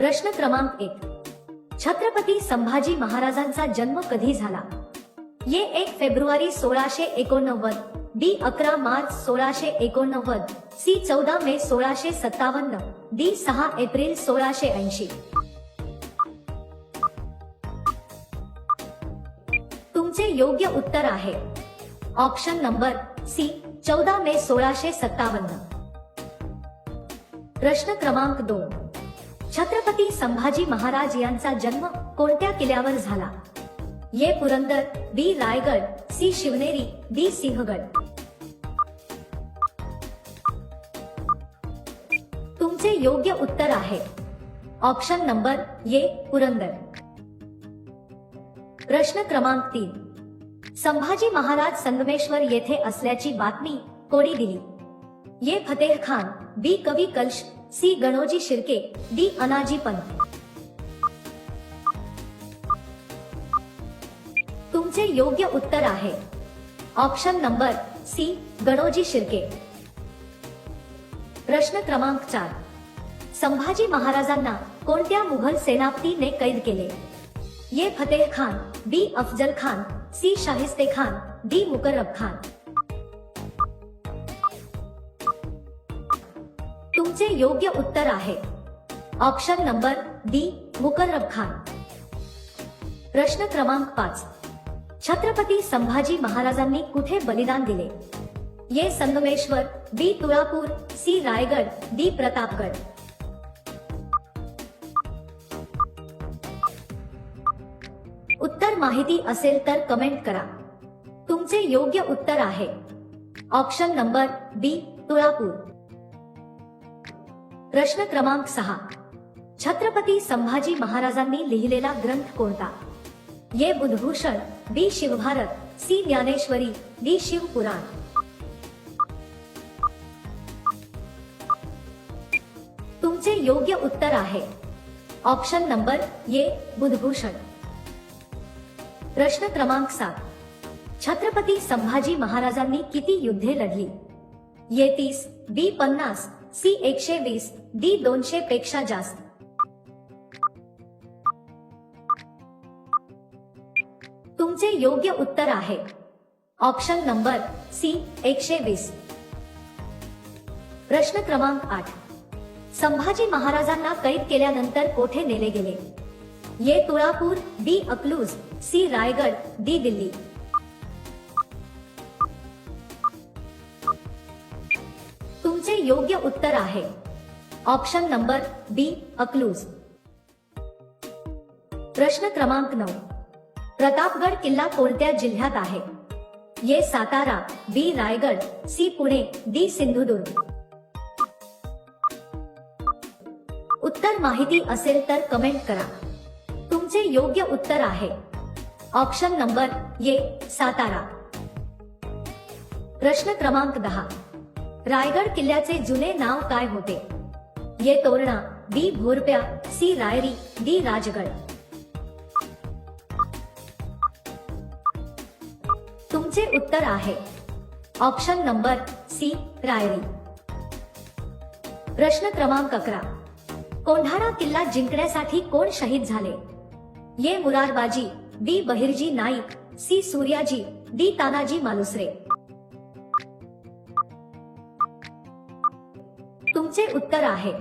प्रश्न क्रमांक 1. छत्रपती संभाजी महाराजांचा जन्म कधी झाला? ये 1 फेब्रुवारी 1689, बी 11 मार्च 1689, सी 14 मे 1657, डी 6 एप्रिल 1680. तुमचे योग्य उत्तर आहे ऑप्शन नंबर सी 14 मे 1657. प्रश्न क्रमांक 2. छत्रपती संभाजी महाराज यांचा जन्म कोणत्या किल्ल्यावर झाला? ये पुरंदर, बी रायगड, सी शिवनेरी, डी सिंहगड. तुमचे योग्य उत्तर आहे ऑप्शन नंबर ये पुरंदर. प्रश्न क्रमांक 3. संभाजी महाराज संगमेश्वर येथे असल्याची बातमी कोणी दिली? ये Fateh Khan, B Kavi Kalash, C Ganoji Shirke, D Anaji Pant. तुमचे योग्य उत्तर आहे option number C Ganoji Shirke. प्रश्न क्रमांक 4. संभाजी महाराजांना कोणत्या मुघल सेनापतीने कैद केले? ये फतेह खान, बी अफजल खान, सी शाहिस्ते खान, डी मुकर्रब खान. तुमचे योग्य उत्तर आहे option number D Muqarrab Khan. प्रश्न क्रमांक 5. छत्रपती संभाजी महाराजांनी कुठे बलिदान दिले? ये संगमेश्वर, बी तुळापूर, सी रायगड, डी प्रतापगड. उत्तर माहिती असेल तर कमेंट करा. तुमचे योग्य उत्तर आहे ऑप्शन नंबर बी तुळापूर. प्रश्न क्रमांक 6. छत्रपती संभाजी महाराजांनी लिहिलेला ग्रंथ कोणता? ये बुधभूषण, बी शिवभारत, सी ज्ञानेश्वरी, डी शिवपुराण. तुमचे योग्य उत्तर आहे ऑप्शन नंबर ये बुधभूषण. प्रश्न क्रमांक 7. छत्रपती संभाजी महाराजांनी किती युद्धे लढली? ये 30, बी 50, सी 120, डी 200 पेक्षा जास्त. तुमचे योग्य उत्तर आहे ऑप्शन नंबर सी 120. प्रश्न क्रमांक 8. संभाजी महाराजांना कैद केल्यानंतर कोठे नेले गेले? ये तुळापूर, बी अकलूज, सी रायगड, डी दिल्ली. तुमचे योग्य उत्तर आहे ऑप्शन नंबर बी अकलूज. प्रश्न क्रमांक 9. प्रतापगड किल्ला कोणत्या जिल्ह्यात आहे? ये सातारा, बी रायगड, सी पुणे, डी सिंधुदुर्ग. उत्तर माहिती असेल तर कमेंट करा. तुमचे योग्य उत्तर आहे ऑप्शन नंबर ये सातारा. प्रश्न क्रमांक 10. रायगड किल्ल्याचे जुने नाव काय होते? ये तोरणा, बी भोरप्या, सी रायरी, डी राजगड. तुमचे उत्तर आहे ऑप्शन नंबर सी रायरी. प्रश्न क्रमांक 11. कोंढाणा किल्ला जिंकण्यासाठी कोण शहीद झाले? ये मुरारबाजी, बी बहिर्जी नाईक, सी सूर्याजी, डी तानाजी मालुसरे. तुमचे उत्तर आहे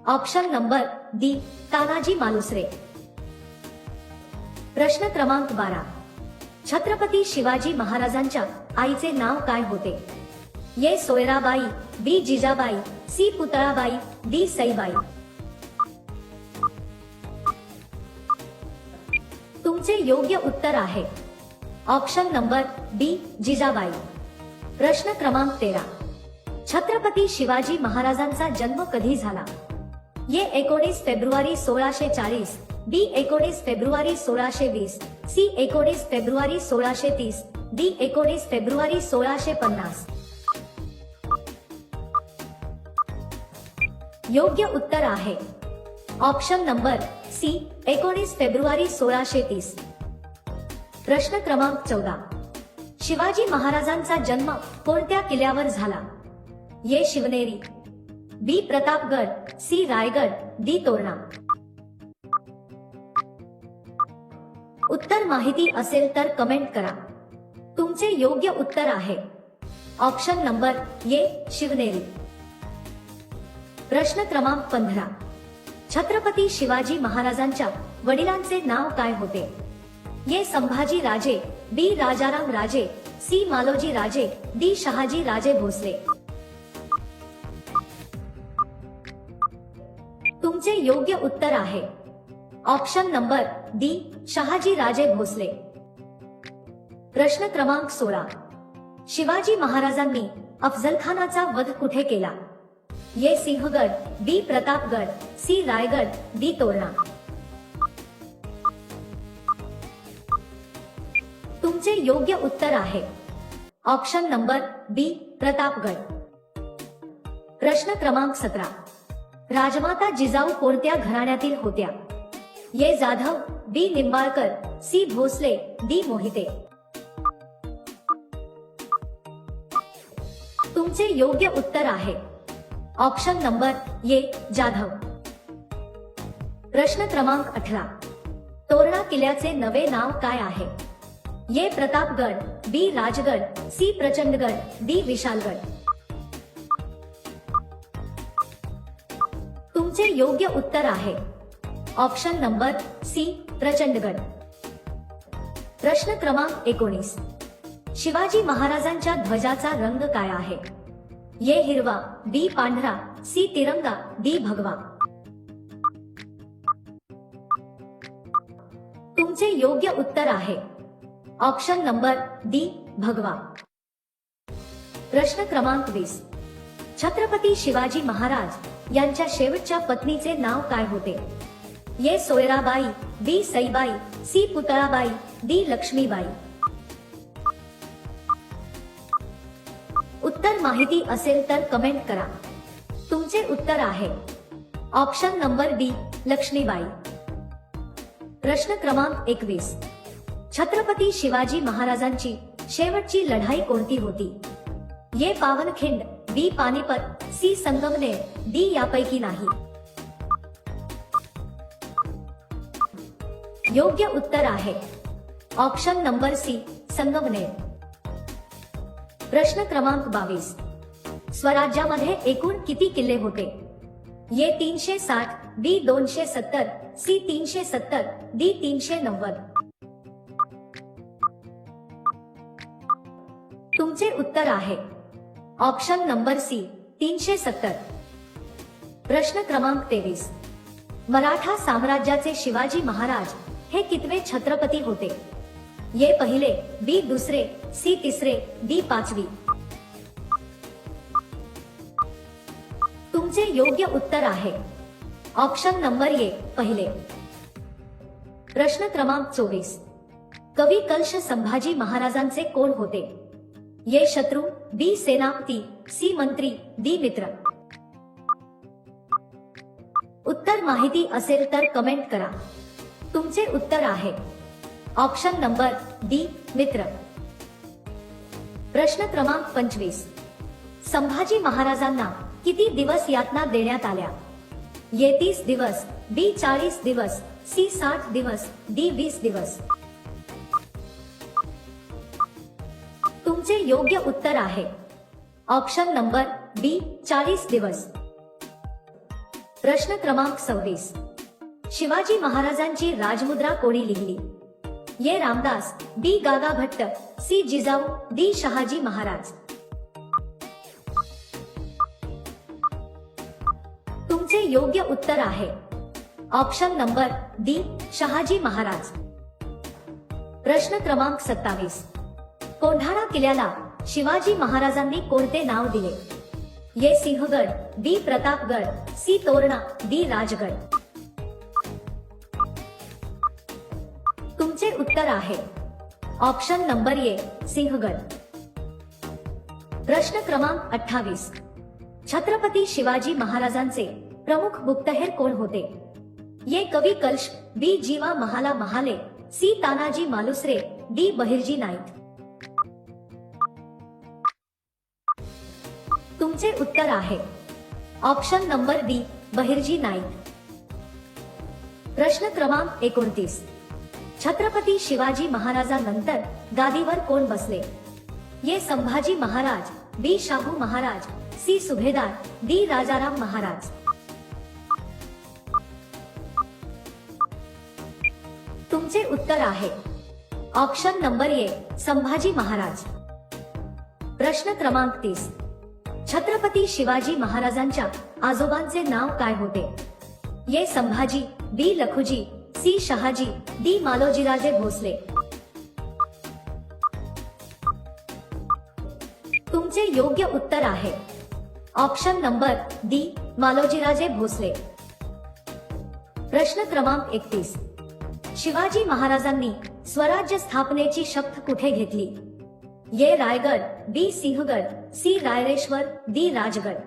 option number D Tanaji Malusare. प्रश्न क्रमांक 12. छत्रपती शिवाजी महाराजांच्या आईचे नाव काय होते? ये सोयराबाई, बी जिजाबाई, सी पुतळाबाई, डी सईबाई. तुमचे योग्य उत्तर आहे ऑप्शन नंबर बी जिजाबाई. प्रश्न क्रमांक 13. छत्रपती शिवाजी महाराजांचा जन्म कधी झाला? ये 19 फेब्रुवारी 1640, बी 19 फेब्रुवारी 1620, सी 19 फेब्रुवारी 1630, डी 19 फेब्रुवारी 1650. योग्य उत्तर आहे ऑप्शन नंबर सी 19 फेब्रुवारी 1630. प्रश्न क्रमांक 14. शिवाजी महाराजांचा जन्म कोणत्या किल्ल्यावर झाला? ये शिवनेरी, बी प्रतापगड, सी रायगड, डी तोरणा. उत्तर माहिती असेल तर कमेंट करा. तुमचे योग्य उत्तर आहे ऑप्शन नंबर ए शिवनेरी. प्रश्न क्रमांक 15. छत्रपती शिवाजी महाराजांच्या वडिलांचे नाव काय होते? ए संभाजी राजे, बी राजाराम राजे, सी मालोजी राजे, डी शहाजी राजे भोसले. तुमचे योग्य उत्तर आहे option number D Shahaji Raje Bhosale. प्रश्न क्रमांक 16. शिवाजी महाराजांनी अफजल खानाचा वध कुठे केला? ए सिंहगड, बी प्रतापगड, सी रायगड, डी तोरणा. तुमचे योग्य उत्तर आहे ऑप्शन नंबर बी प्रतापगड. प्रश्न क्रमांक 17. राजमाता जिजाऊ कोणत्या घराण्यातील होत्या? ए जाधव, बी निंबाळकर, सी भोसले, डी मोहिते. तुमचे योग्य उत्तर आहे ऑप्शन नंबर ए जाधव. प्रश्न क्रमांक 18. तोरणा किल्ल्याचे नवे नाव काय आहे? ए प्रतापगड, बी राजगड, सी प्रचंडगड, डी विशालगड. तुमचे योग्य उत्तर आहे ऑप्शन नंबर सी प्रचंडगड. प्रश्न क्रमांक 19. शिवाजी महाराजांच्या ध्वजाचा रंग काय आहे? ए हिरवा, बी पांढरा, सी तिरंगा, डी भगवा. तुमचे योग्य उत्तर आहे ऑप्शन नंबर डी भगवा. प्रश्न क्रमांक 20. छत्रपती शिवाजी महाराज यांच्या शेवटच्या पत्नीचे नाव काय होते? ए सोयराबाई, बी सईबाई, सी पुतळाबाई, डी लक्ष्मीबाई. उत्तर माहिती असेल तर कमेंट करा. तुमचे उत्तर आहे ऑप्शन नंबर डी लक्ष्मीबाई. प्रश्न क्रमांक 21. छत्रपती शिवाजी महाराजांची शेवटची लढाई कोणती होती? ए पावनखिंड, बी पानिपत, सी संगमनेर, डी यापैकी नाही. योग्य उत्तर आहे ऑप्शन नंबर सी संगमनेर. प्रश्न क्रमांक 22. स्वराज्यामध्ये एकूण किती किल्ले होते? ए 360, बी 270, सी 370, डी 390. तुमचे उत्तर आहे ऑप्शन नंबर सी 370. प्रश्न क्रमांक 23. मराठा साम्राज्याचे शिवाजी महाराज हे कितवे छत्रपती होते? ए पहिले, बी दुसरे, सी तिसरे, डी पाचवी. तुमचे योग्य उत्तर आहे ऑप्शन नंबर ए पहिले. प्रश्न क्रमांक 24. कवी कलश संभाजी महाराजांचे कोण होते? ए शत्रू, बी सेनापती, सी मंत्री, डी मित्र. उत्तर माहिती असेल तर कमेंट करा. तुमचे उत्तर आहे ऑप्शन नंबर डी मित्र. प्रश्न क्रमांक 25. संभाजी महाराजांना किती दिवस यातना देण्यात आल्या? ए 30 दिवस, बी 40 दिवस, सी 60 दिवस, डी 20 दिवस. तुमचे योग्य उत्तर आहे ऑप्शन नंबर बी 40 दिवस. प्रश्न क्रमांक 26. शिवाजी महाराजांची राजमुद्रा कोणी लिहिली? ए रामदास, बी गागा भट्ट, सी जिजाऊ, डी शहाजी महाराज. तुमचे योग्य उत्तर आहे option number D Shahaji Maharaj. प्रश्न क्रमांक 27. कोंढाणा किल्ल्याला शिवाजी महाराजांनी कोणते नाव दिले? ए सिंहगड, बी प्रतापगड, सी तोरणा, डी राजगड. तुमचे उत्तर आहे ऑप्शन नंबर ए सिंहगड. प्रश्न क्रमांक 28. छत्रपती शिवाजी महाराजांचे प्रमुख गुप्तहेर कोण होते? ए कवी कलश, बी जीवा महाला महाले, सी तानाजी मालुसरे, डी बहिर्जी नाईक. तुमचे उत्तर आहे option number D Bahirji Naik. प्रश्न क्रमांक 29. छत्रपती शिवाजी महाराजांनंतर गादीवर कोण बसले? ये संभाजी महाराज, बी शाहू महाराज, सी सुभेदार, डी राजाराम महाराज. तुमचे उत्तर आहे option number A Sambhaji Maharaj. प्रश्न क्रमांक 30. छत्रपती शिवाजी महाराजांच्या आजोबांचे नाव काय होते? A Sambhaji, B Lakhuji, C Shahaji, D Malojiraje Bhosale. तुमचे योग्य उत्तर आहे option number D Malojiraje Bhosale. प्रश्न क्रमांक 31. शिवाजी महाराजांनी स्वराज्य स्थापनेची शपथ कुठे घेतली? ये रायगड, बी सिंहगड, सी रायरेश्वर, डी राजगड.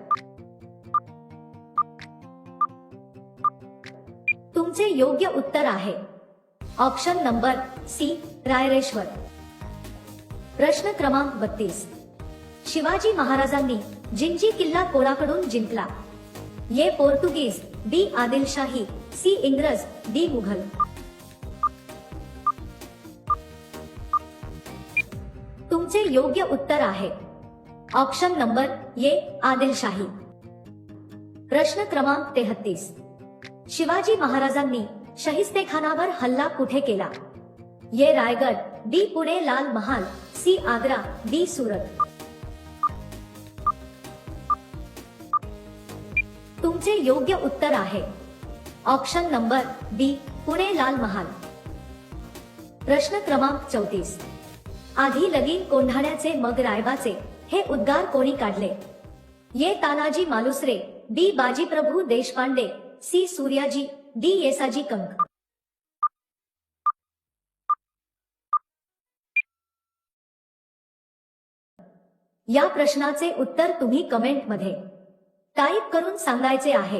तुमचे योग्य उत्तर आहे ऑप्शन नंबर सी रायरेश्वर. प्रश्न क्रमांक 32. शिवाजी महाराजांनी जिंजी किल्ला कोणाकडून जिंकला? ये पोर्तुगीज, बी आदिलशाही, सी इंग्रज, डी मुघल. तुमचे योग्य उत्तर आहे ऑप्शन नंबर ए आदिलशाही. प्रश्न क्रमांक 33. शिवाजी महाराजांनी शहिस्तेखानावर हल्ला कुठे केला? ये रायगड, बी पुणे लाल महाल, सी आग्रा, डी सुरत. तुमचे योग्य उत्तर आहे ऑप्शन नंबर बी पुणे लाल महाल. प्रश्न क्रमांक 34. आधी लगीन कोंढाण्याचे मग रायबाचे हे उद्गार कोणी काढले? ये तानाजी मालुसरे, बी बाजीप्रभू देशपांडे, सी सूर्याजी, डी येसाजी कंक. या प्रश्नाचे उत्तर तुम्ही कमेंट मध्ये टाईप करून सांगायचे आहे.